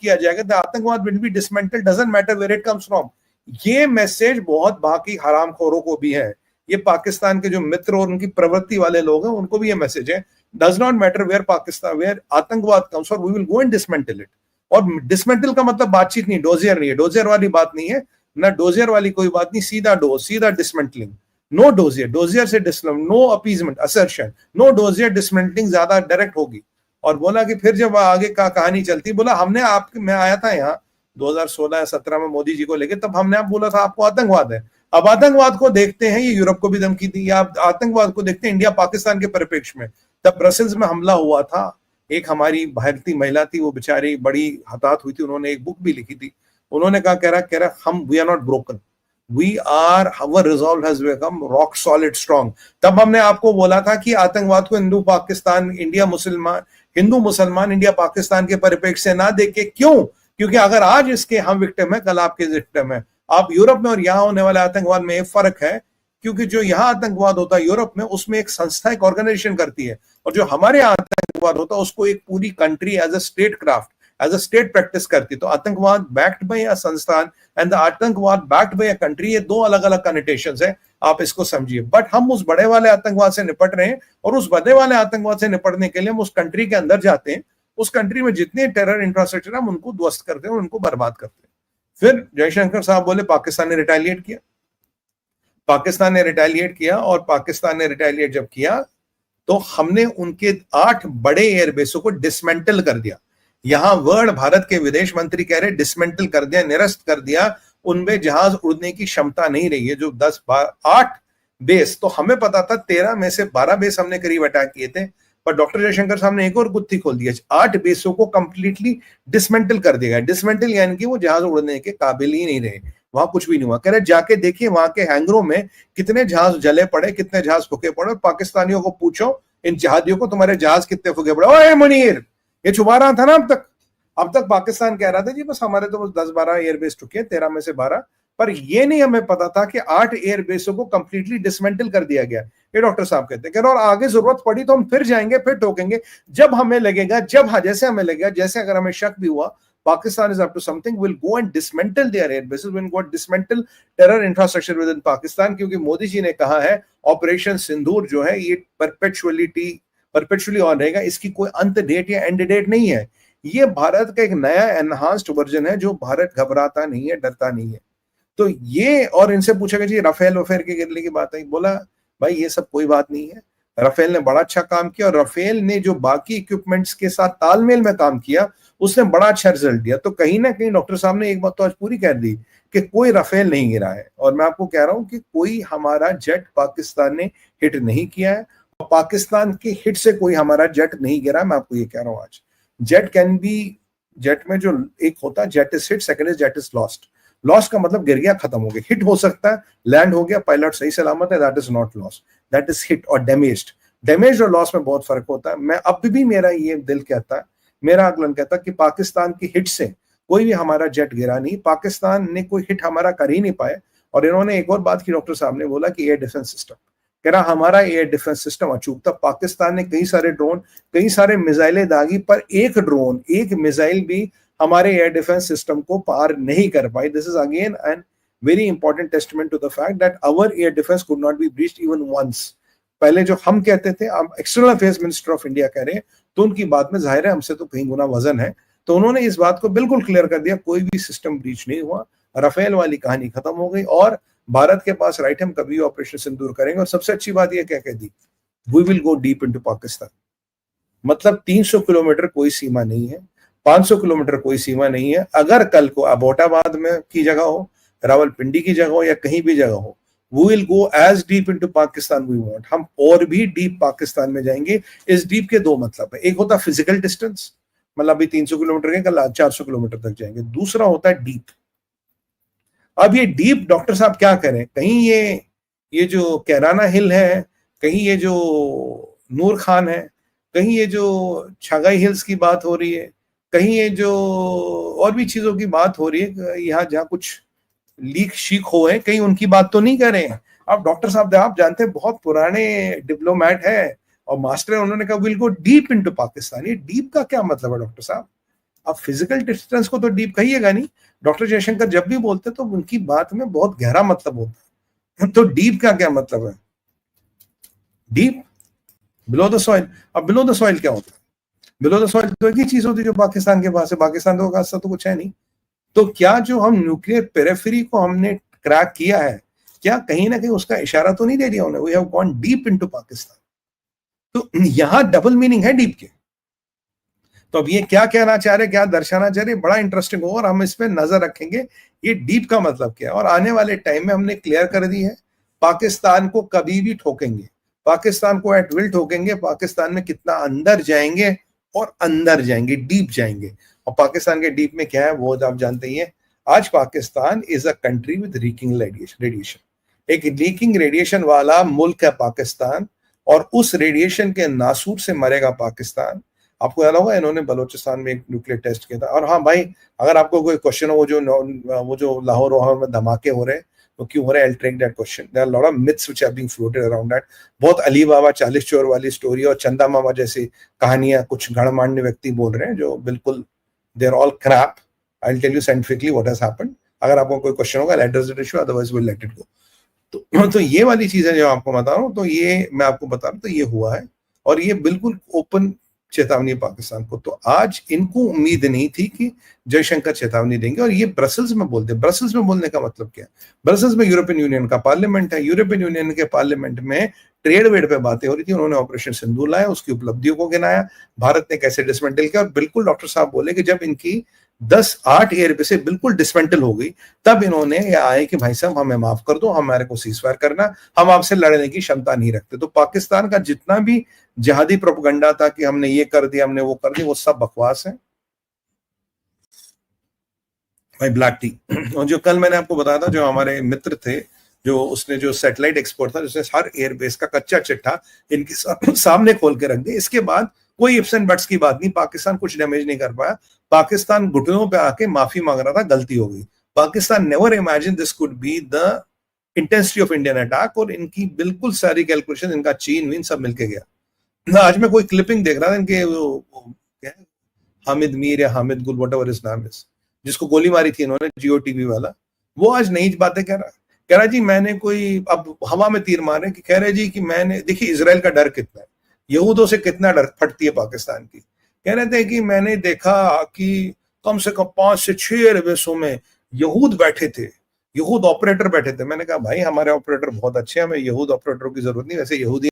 किया जाएगा, द आतंकवाद will be dismantled, doesn't matter where it comes from. ये मैसेज बहुत बाकी हरामखोरों को भी है, ये पाकिस्तान के जो मित्र और उनकी प्रवृत्ति वाले लोग हैं उनको भी ये मैसेज है, does not matter where Pakistan where आतंकवाद comes from, we will go and dismantle it. और डिसमेंटल का मतलब बातचीत नहीं, डोजियर नहीं है, डोजियर वाली बात नहीं है ना, डोजियर वाली कोई बात नहीं, सीधा डोज, सीधा डिसमेंटलिंग, नो डोजियर, डोजियर से dismantle, no appeasement assertion, no dossier, dismantling ज्यादा डायरेक्ट होगी। और बोला कि फिर जब आगे का कहानी चलती, बोला हमने आपके, मैं आया था यहाँ 2016 या 17 में मोदी जी को लेके, तब हमने आप बोला था आपको आतंकवाद है। अब आतंकवाद को देखते हैं, ये यूरोप को भी धमकी दी, या आतंकवाद को देखते हैं इंडिया पाकिस्तान के परिप्रेक्ष्य में। तब ब्रसेल्स में हमला हुआ था, एक हमारी भारतीय महिला थी, वो बेचारी बड़ी हताहत हुई थी, उन्होंने एक बुक भी लिखी थी, उन्होंने कह रहा हम we are not broken, we are, our resolve has become rock solid strong. तब हमने आपको बोला था कि आतंकवाद को हिंदू पाकिस्तान, इंडिया मुसलमान, हिंदू मुसलमान इंडिया पाकिस्तान के परिप्रेक्ष्य से ना देखे। क्यों? क्योंकि अगर आज इसके हम विक्टिम है, कल आपके विक्टिम है। आप यूरोप में और यहाँ होने वाले आतंकवाद में एक फर्क है, क्योंकि जो यहाँ आतंकवाद होता है यूरोप में, उसमें एक संस्था, एक ऑर्गेनाइजेशन करती है, और जो हमारे यहाँ आतंकवाद होता है उसको एक पूरी country as a state craft, as a state practice करती है। तो आतंकवाद बैक्ड बाय अ संस्थान एंड द आतंकवाद बैक्ड बाय अ कंट्री, ये दो अलग अलग कनेटेशंस है, आप इसको समझिए। बट हम उस बड़े वाले आतंकवाद से निपट रहे हैं, और उस बड़े वाले आतंकवाद से निपटने के लिए हम उस कंट्री के अंदर जाते हैं, उस कंट्री में जितने टेरर इंफ्रास्ट्रक्चर हम उनको ध्वस्त करते हैं, उनको बर्बाद करते हैं। फिर जयशंकर साहब बोले पाकिस्तान ने रिटेलिएट किया, पाकिस्तान ने रिटेलिएट किया, और पाकिस्तान ने रिटेलिएट जब किया तो हमने उनके 8 बड़े एयरबेसों को डिसमेंटल कर दिया। यहां वर्ड भारत के विदेश मंत्री कह रहे डिसमेंटल कर दिया, निरस्त कर दिया, उनमें जहाज उड़ने की क्षमता नहीं रही है। जो 8 बेस, तो हमें पता था 13 में से 12 बेस हमने करीब अटैक किए थे, पर डॉक्टर जयशंकर साहब ने एक और गुत्थी खोल दिया, 8 बेसों को कंप्लीटली डिसमेंटल कर दिया। डिसमेंटल यानी कि वो जहाज उड़ने के काबिल ही नहीं रहे, वहां कुछ भी नहीं हुआ। कह रहे जाके देखिए वहां के हैंगरों में कितने जहाज जले पड़े, कितने जहाज फूके पड़े, पाकिस्तानियों को पूछो इन जहादियों को तुम्हारे जहाज कितने फूके पड़े। ओए मुनीर, ये छुपा रहा था ना अब तक पाकिस्तान कह रहा था जी बस हमारे तो बस 10-12 एयरबेस टूके, 13 में से 12, पर ये नहीं हमें पता था कि 8 एयरबेसों को कंप्लीटली डिसमेंटल कर दिया गया। ये डॉक्टर साहब कहते हैं, और आगे जरूरत पड़ी तो हम फिर जाएंगे, फिर ठोकेंगे, जब हमें लगेगा, जैसे हमें लगेगा, जैसे अगर हमें शक भी हुआ Pakistan is up to something, will go and dismantle their air bases, will go and dismantle terror infrastructure within Pakistan, क्योंकि मोदी जी ने कहा है ऑपरेशन सिंदूर जो है ये परपेचुअली ऑन रहेगा, इसकी कोई अंत डेट या एंड डेट नहीं है। ये भारत का एक नया एनहांस्ड वर्जन है, जो भारत घबराता नहीं है, डरता नहीं है। तो ये, और इनसे पूछा कि जी राफेल वफेल के गिरने की बात है, बोला भाई ये सब कोई बात नहीं है, राफेल ने बड़ा अच्छा काम किया, और राफेल ने जो बाकी इक्विपमेंट्स के साथ तालमेल में काम किया उसने बड़ा अच्छा रिजल्ट दिया। तो कहीं ना कहीं डॉक्टर साहब ने एक बात तो आज पूरी कह दी कि कोई राफेल नहीं गिरा है, और मैं आपको कह रहा हूं कि कोई हमारा जेट पाकिस्तान ने हिट नहीं किया है, और पाकिस्तान के हिट से कोई हमारा जेट नहीं गिरा। मैं आपको ये कह रहा हूं आज, जेट कैन बी, जेट में जो एक होता है jet is hit, second is jet is lost. Lost का मतलब गिर गया, खत्म हो गया। हिट हो सकता है, लैंड हो गया, पायलट सही सलामत है, that is not loss, that is hit और डैमेज्ड। डैमेज और लॉस में बहुत फर्क होता है। मैं अब भी, मेरा ये दिल कहता है, मेरा आकलन कहता है कि पाकिस्तान की हिट से कोई भी हमारा जेट गिरा नहीं, पाकिस्तान ने कोई हिट हमारा कर ही नहीं पाए। और इन्होंने एक और बात की, डॉक्टर साहब ने बोला कि एयर डिफेंस सिस्टम, कह रहा हमारा एयर डिफेंस सिस्टम अचूक था। पाकिस्तान ने कई सारे ड्रोन, कई सारे मिसाइलें दागी, पर एक ड्रोन, एक मिसाइल भी हमारे एयर डिफेंस सिस्टम को पार नहीं कर पाई। This is again an very important testament to the fact that our air defence could not be breached even once. पहले जो हम कहते थे, अब external affairs minister of India कह रहे हैं, तो उनकी बात में जाहिर है हमसे तो कहीं गुना वजन है। तो उन्होंने इस बात को बिल्कुल क्लियर कर दिया, कोई भी सिस्टम ब्रीच नहीं हुआ, राफेल वाली कहानी खत्म हो गई, और भारत के पास राइट, हम कभी ऑपरेशन सिंदूर करेंगे। और सबसे अच्छी बात यह क्या कह दी, we will go deep into Pakistan. मतलब 300 किलोमीटर कोई सीमा नहीं है, 500 किलोमीटर कोई सीमा नहीं है। अगर कल को अबोटाबाद में की जगह हो, रावलपिंडी की जगह हो, या कहीं भी जगह हो, we will go as deep into Pakistan we want। हम और भी डीप पाकिस्तान में जाएंगे। इस डीप के दो मतलब है, एक होता है फिजिकल डिस्टेंस, मतलब अभी 300 किलोमीटर के, कल 400 किलोमीटर तक जाएंगे। दूसरा होता है डीप। अब ये डीप डॉक्टर साहब क्या करें, कहीं ये जो कैराना हिल है, कहीं ये जो नूर खान है, कहीं ये जो छागाई हिल्स की बात हो रही है, कहीं ये जो और भी चीजों की बात हो रही है, यहाँ जहाँ कुछ लीक शीक हो है, कहीं उनकी बात तो नहीं कर रहे हैं। अब डॉक्टर साहब, आप जानते हैं बहुत पुराने डिप्लोमेट है और मास्टर है, उन्होंने कहा will go deep into Pakistan. ये डीप का क्या मतलब है डॉक्टर साहब? अब फिजिकल डिस्टेंस को तो डीप कहिएगा नहीं। डॉक्टर जयशंकर जब भी बोलते तो उनकी बात में बहुत गहरा मतलब होता है। तो डीप का क्या मतलब है? Deep below the soil. अब बिलो द सॉइल क्या होता है? बिलो द सॉइल तो एक ही चीज होती है जो पाकिस्तान के पास है। पाकिस्तान तो ऐसा तो कुछ है नहीं। तो क्या जो हम न्यूक्लियर पेरिफेरी को हमने क्रैक किया है, क्या कहीं ना कहीं उसका इशारा तो नहीं दे दिया उन्हें, we have gone deep into Pakistan? तो यहां डबल मीनिंग है डीप के। तो अब ये क्या कहना चाह रहे, क्या दर्शाना चाह रहे, बड़ा इंटरेस्टिंग होगा और हम इस पे नजर रखेंगे ये डीप का मतलब क्या है। और आने वाले टाइम में हमने क्लियर कर दी है, पाकिस्तान को कभी भी ठोकेंगे, पाकिस्तान को एट विल ठोकेंगे, पाकिस्तान में कितना अंदर जाएंगे और अंदर जाएंगे, डीप जाएंगे। और पाकिस्तान के डीप में क्या है वो आप जानते ही है। आज Pakistan is a country with leaking radiation, एक लीकिंग रेडिएशन वाला मुल्क है पाकिस्तान। और उस रेडिएशन के नासूर से मरेगा पाकिस्तान। आपको याद होगा इन्होंने बलोचिस्तान में एक न्यूक्लियर टेस्ट किया था। और हाँ भाई, अगर आपको कोई क्वेश्चन हो वो जो लाहौर में धमाके हो रहे हैं तो क्यों हो रहे हैं, I'll take that question. There are a lot of myths which are being floated around that. बहुत अली बाबा 40 चोर वाली स्टोरी और चंदा मामा जैसी कहानियां कुछ गणमान्य व्यक्ति बोल रहे हैं जो बिल्कुल they are all crap. I'll tell you scientifically what has happened. अगर आपको कोई क्वेश्चन होगा let us issue, otherwise we'll let it go. तो ये वाली चीजें जो आपको बता रहा हूँ, तो ये मैं आपको बता रहा हूँ, तो ये हुआ है। और ये बिल्कुल ओपन चेतावनी पाकिस्तान को। तो आज इनको उम्मीद नहीं थी कि जयशंकर चेतावनी देंगे। और ये ब्रसल्स में बोलते हैं। ब्रसल्स में बोलने का मतलब क्या है? ब्रसल्स में यूरोपियन यूनियन का पार्लियामेंट है। यूरोपियन यूनियन के पार्लियामेंट में ट्रेड वेड पे बातें हो रही थी। उन्होंने ऑपरेशन सिंदूर लाया, उसकी उपलब्धियों को गिनाया, भारत ने कैसे डिसमेंटल किया। और बिल्कुल डॉक्टर साहब बोले कि जब इनकी 10-8 एयरबेस बिल्कुल डिसमेंटल हो गई, तब इन्होंने ये आए कि भाई साहब हमें माफ कर दो, हमारे को सीजफायर करना, हम आपसे लड़ने की क्षमता नहीं रखते। तो पाकिस्तान का जितना भी जिहादी प्रोपेगेंडा था कि हमने ये कर दिया, हमने वो कर दिया, वो सब बकवास है भाई। ब्लैक टी और जो कल मैंने आपको बताया था, जो हमारे मित्र थे, जो उसने जो सैटेलाइट एक्सपोर्ट था, जिसने हर एयरबेस का कच्चा चिट्ठा इनके सामने खोल के रख दिया। इसके बाद कोई इफ्स एंड बट्स की बात नहीं, पाकिस्तान कुछ डैमेज नहीं कर पाया। पाकिस्तान घुटनों पे आके माफी मांग रहा था, गलती हो गई। Pakistan never imagine this could be the intensity of Indian attack. और इनकी बिल्कुल सारी कैलकुलेशन, इनका चीन वीन सब मिलके गया। आज मैं कोई क्लिपिंग देख रहा था इनके, वो क्या है, हामिद मीर या हामिद गुल वट एवर हिज नाम इज, जिसको गोली मारी थी इन्होंने, जियो टीवी वाला, वो आज नई बातें कह रहा जी मैंने कोई अब हवा में तीर मारे कि कह रहे जी कि मैंने, देखिए इसराइल का डर कितना है, यहूदों से कितना डर फटती है पाकिस्तान की। कह रहे थे कि मैंने देखा कि कम से कम 5 से 6 एयरबेसों में यहूद बैठे थे, यहूद ऑपरेटर बैठे थे। मैंने कहा भाई हमारे ऑपरेटर बहुत अच्छे हैं, हमें यहूद ऑपरेटरों की जरूरत नहीं। वैसे यहूदी